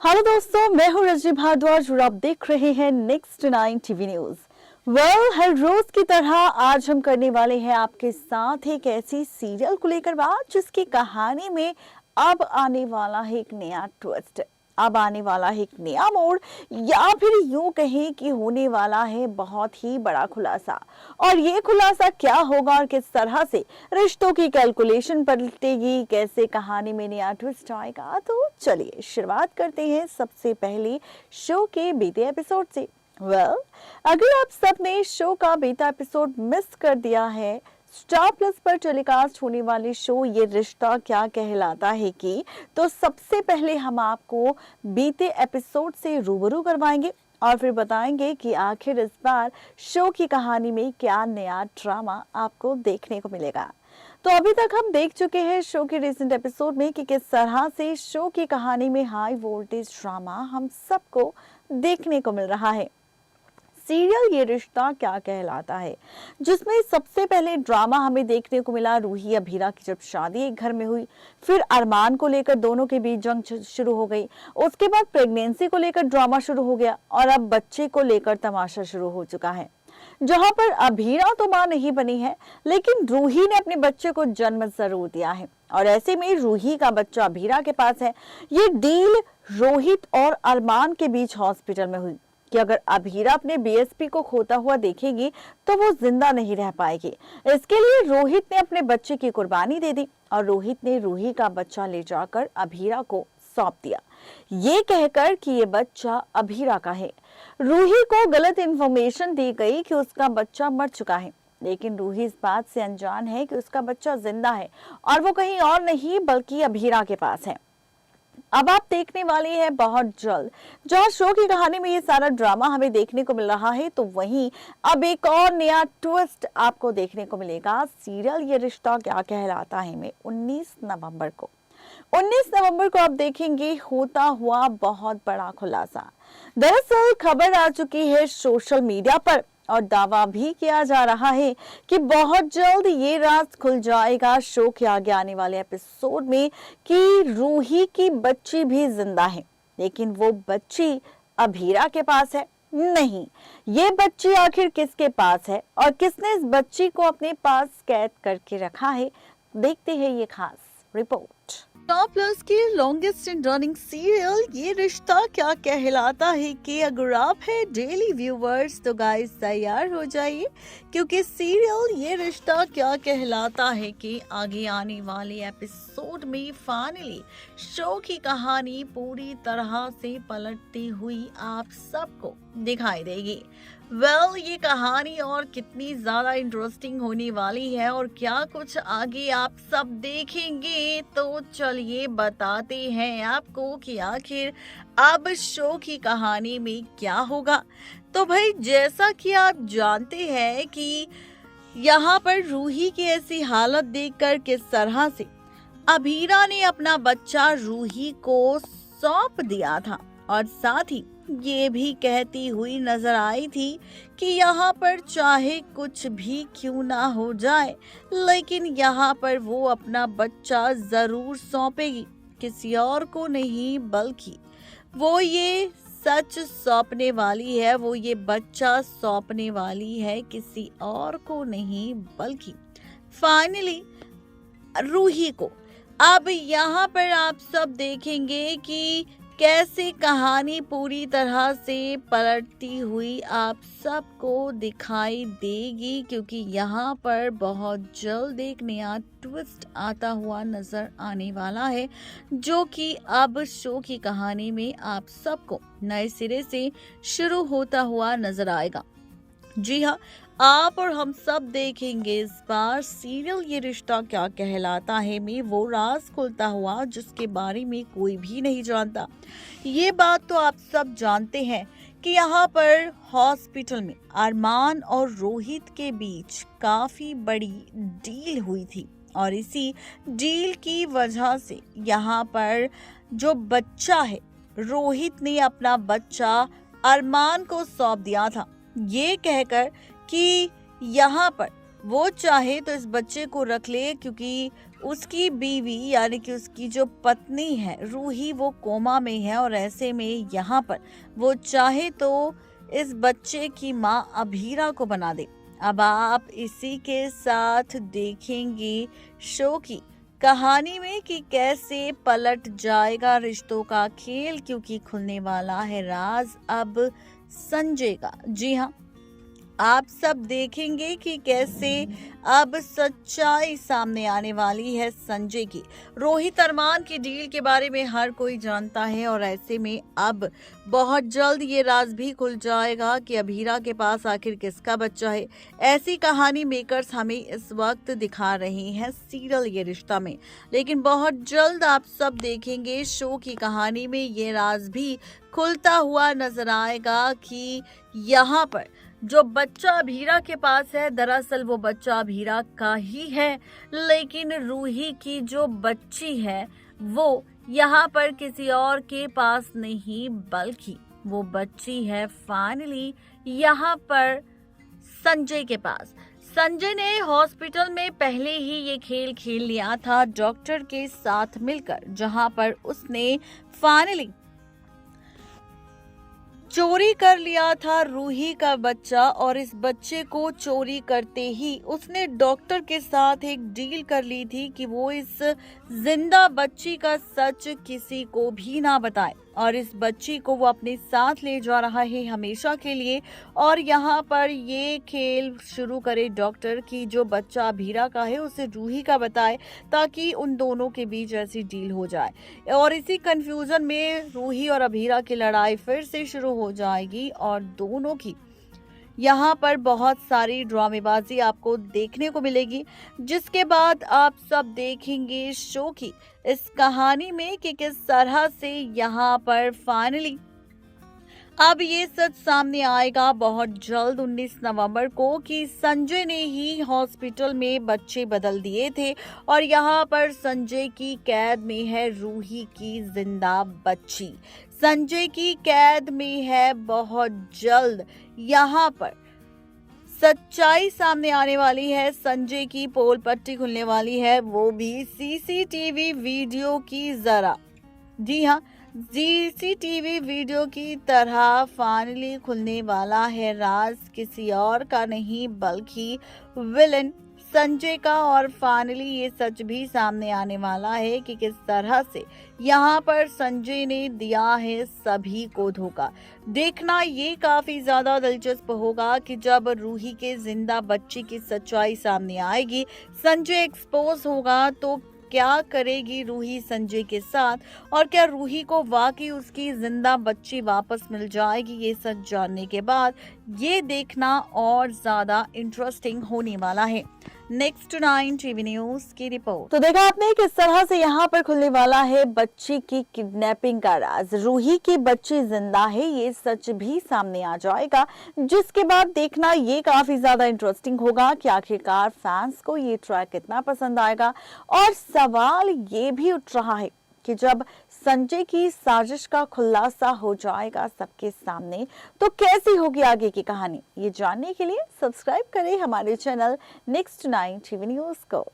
Hello दोस्तों, मैं हूँ रजनी भारद्वाज और आप देख रहे हैं नेक्स्ट 9 टीवी न्यूज। हर रोज की तरह आज हम करने वाले हैं आपके साथ एक ऐसी सीरियल को लेकर बात जिसकी कहानी में अब आने वाला है एक नया ट्विस्ट, अब आने वाला है एक नया मोड़, या फिर यूं कहें कि होने वाला है बहुत ही बड़ा खुलासा। और ये खुलासा क्या होगा और किस तरह से रिश्तों की कैलकुलेशन पलटेगी, कैसे कहानी में नया ट्विस्ट आएगा, तो चलिए शुरुआत करते हैं सबसे पहले शो के बीते एपिसोड से। अगर आप सबने शो का बीता एपिसोड मिस कर दिया है, स्टार प्लस पर टेलीकास्ट होने वाले शो ये रिश्ता क्या कहलाता है की, तो सबसे पहले हम आपको बीते एपिसोड से रूबरू करवाएंगे और फिर बताएंगे कि आखिर इस बार शो की कहानी में क्या नया ड्रामा आपको देखने को मिलेगा। तो अभी तक हम देख चुके हैं शो के रिसेंट एपिसोड में कि किस तरह से शो की कहानी में हाई वोल्टेज ड्रामा हम सबको देखने को मिल रहा है। सीरियल ये रिश्ता क्या कहलाता है, जिसमें सबसे पहले ड्रामा हमें देखने को मिला रूही अभीरा की जब शादी एक घर में हुई, फिर अरमान को लेकर दोनों के बीच जंग शुरू हो गई, उसके बाद प्रेगनेंसी को लेकर ड्रामा शुरू हो गया और अब बच्चे को लेकर तमाशा शुरू हो चुका है, जहां पर अभीरा तो मां नहीं बनी है लेकिन रूही ने अपने बच्चे को जन्म जरूर दिया है। और ऐसे में रूही का बच्चा अभीरा के पास है। ये डील रोहित और अरमान के बीच हॉस्पिटल में हुई कि अगर अभीरा अपने बीएसपी को खोता हुआ देखेगी तो वो जिंदा नहीं रह पाएगी। इसके लिए रोहित ने अपने बच्चे की कुर्बानी दे दी और रोहित ने रूही का बच्चा ले जाकर अभीरा को सौंप दिया, ये कहकर कि ये बच्चा अभीरा का है। रूही को गलत इंफॉर्मेशन दी गई कि उसका बच्चा मर चुका है, लेकिन रूही इस बात से अनजान है कि उसका बच्चा जिंदा है और वो कहीं और नहीं बल्कि अभीरा के पास है। अब आप देखने वाले हैं बहुत जल्द, जहां शो की कहानी में ये सारा ड्रामा हमें देखने को मिल रहा है, तो वहीं अब एक और नया ट्विस्ट आपको देखने को मिलेगा। सीरियल ये रिश्ता क्या कहलाता है में 19 नवंबर को आप देखेंगे होता हुआ बहुत बड़ा खुलासा। दरअसल खबर आ चुकी है सोशल मीडिया पर और दावा भी किया जा रहा है कि बहुत जल्द ये राज खुल जाएगा शो के आगे आने वाले एपिसोड में कि रूही की बच्ची भी जिंदा है, लेकिन वो बच्ची अभीरा के पास है नहीं। ये बच्ची आखिर किसके पास है और किसने इस बच्ची को अपने पास कैद करके रखा है, देखते हैं ये खास रिपोर्ट। स्टार प्लस की लॉन्गेस्ट एंड रनिंग सीरियल ये रिश्ता क्या कहलाता है कि अगर आप है डेली व्यूवर्स तो गाइस तैयार हो जाइए, क्योंकि सीरियल ये रिश्ता क्या कहलाता है कि आगे आने वाले एपिसोड में फाइनली शो की कहानी पूरी तरह से पलटती हुई आप सबको दिखाई देगी। ये कहानी और कितनी ज्यादा इंटरेस्टिंग होने वाली है और क्या कुछ आगे आप सब देखेंगे, तो चलिए बताते हैं आपको कि आखिर अब शो की कहानी में क्या होगा। तो भाई जैसा कि आप जानते हैं कि यहाँ पर रूही की ऐसी हालत देखकर किस तरह से अभीरा ने अपना बच्चा रूही को सौंप दिया था और साथ ही ये भी कहती हुई नजर आई थी कि यहाँ पर चाहे कुछ भी क्यों ना हो जाए, लेकिन यहाँ पर वो अपना बच्चा जरूर सौंपेगी, किसी और को नहीं बल्कि वो ये सच सौंपने वाली है, वो ये बच्चा सौंपने वाली है किसी और को नहीं बल्कि फाइनली रूही को। अब यहाँ पर आप सब देखेंगे कि कैसे कहानी पूरी तरह से पलटती हुई आप सबको दिखाई देगी, क्योंकि यहाँ पर बहुत जल्द एक नया ट्विस्ट आता हुआ नजर आने वाला है, जो कि अब शो की कहानी में आप सबको नए सिरे से शुरू होता हुआ नजर आएगा। जी हाँ, आप और हम सब देखेंगे इस बार सीरियल ये रिश्ता क्या कहलाता है में वो राज खुलता हुआ जिसके बारे में कोई भी नहीं जानता। ये बात तो आप सब जानते हैं कि यहाँ पर हॉस्पिटल में अरमान और रोहित के बीच काफी बड़ी डील हुई थी और इसी डील की वजह से यहाँ पर जो बच्चा है, रोहित ने अपना बच्चा अरमान को सौंप दिया था, ये कहकर कि यहाँ पर वो चाहे तो इस बच्चे को रख ले, क्योंकि उसकी बीवी यानी कि उसकी जो पत्नी है रूही वो कोमा में है और ऐसे में यहाँ पर वो चाहे तो इस बच्चे की माँ अभीरा को बना दे। अब आप इसी के साथ देखेंगे शो की कहानी में कि कैसे पलट जाएगा रिश्तों का खेल, क्योंकि खुलने वाला है राज अब संजय का। जी हाँ, आप सब देखेंगे कि कैसे अब सच्चाई सामने आने वाली है संजय की। रोहित अरमान की डील के बारे में हर कोई जानता है और ऐसे में अब बहुत जल्द ये राज भी खुल जाएगा कि अभीरा के पास आखिर किसका बच्चा है। ऐसी कहानी मेकर्स हमें इस वक्त दिखा रहे हैं सीरियल ये रिश्ता में, लेकिन बहुत जल्द आप सब देखेंगे शो की कहानी में ये राज भी खुलता हुआ नजर आएगा कि यहाँ पर जो बच्चा अभीरा के पास है दरअसल वो बच्चा अभीरा का ही है, लेकिन रूही की जो बच्ची है वो यहाँ पर किसी और के पास नहीं बल्कि वो बच्ची है फाइनली यहाँ पर संजय के पास। संजय ने हॉस्पिटल में पहले ही ये खेल खेल लिया था डॉक्टर के साथ मिलकर, जहां पर उसने फाइनली चोरी कर लिया था रूही का बच्चा और इस बच्चे को चोरी करते ही उसने डॉक्टर के साथ एक डील कर ली थी कि वो इस जिंदा बच्ची का सच किसी को भी ना बताए और इस बच्ची को वो अपने साथ ले जा रहा है हमेशा के लिए। और यहाँ पर ये खेल शुरू करे डॉक्टर की जो बच्चा अभीरा का है उसे रूही का बताए ताकि उन दोनों के बीच ऐसी डील हो जाए। और इसी कंफ्यूजन में रूही और अभीरा की लड़ाई फिर से शुरू हो जाएगी और दोनों की यहाँ पर बहुत सारी ड्रामेबाजी आपको देखने को मिलेगी, जिसके बाद आप सब देखेंगे शो की इस कहानी में कि किस तरह से यहाँ पर फाइनली अब ये सच सामने आएगा बहुत जल्द 19 नवंबर को कि संजय ने ही हॉस्पिटल में बच्चे बदल दिए थे और यहाँ पर संजय की कैद में है रूही की जिंदा बच्ची। संजय की कैद में है बहुत जल्द यहाँ पर सच्चाई सामने आने वाली है। संजय की पोल पट्टी खुलने वाली है, वो भी सीसीटीवी वीडियो की जरा। जी हाँ, सीसीटीवी वीडियो की तरह फाइनली खुलने वाला है राज किसी और का नहीं बल्कि विलन संजय का। और फाइनली ये सच भी सामने आने वाला है कि किस तरह से यहाँ पर संजय ने दिया है सभी को धोखा। देखना ये काफी ज्यादा दिलचस्प होगा कि जब रूही के जिंदा बच्ची की सच्चाई सामने आएगी, संजय एक्सपोज होगा तो क्या करेगी रूही संजय के साथ और क्या रूही को वाकई उसकी जिंदा बच्ची वापस मिल जाएगी। ये सच जानने के बाद ये देखना और ज्यादा इंटरेस्टिंग होने वाला है। नेक्स्ट 9 टीवी न्यूज की रिपोर्ट। तो देखा आपने किस तरह से यहाँ पर खुलने वाला है बच्ची की किडनैपिंग का राज। रूही की बच्ची जिंदा है ये सच भी सामने आ जाएगा, जिसके बाद देखना ये काफी ज्यादा इंटरेस्टिंग होगा कि आखिरकार फैंस को ये ट्रैक कितना पसंद आएगा। और सवाल ये भी उठ रहा है कि जब संजय की साजिश का खुलासा हो जाएगा सबके सामने तो कैसी होगी आगे की कहानी। ये जानने के लिए सब्सक्राइब करें हमारे चैनल नेक्स्ट 9 टीवी न्यूज को।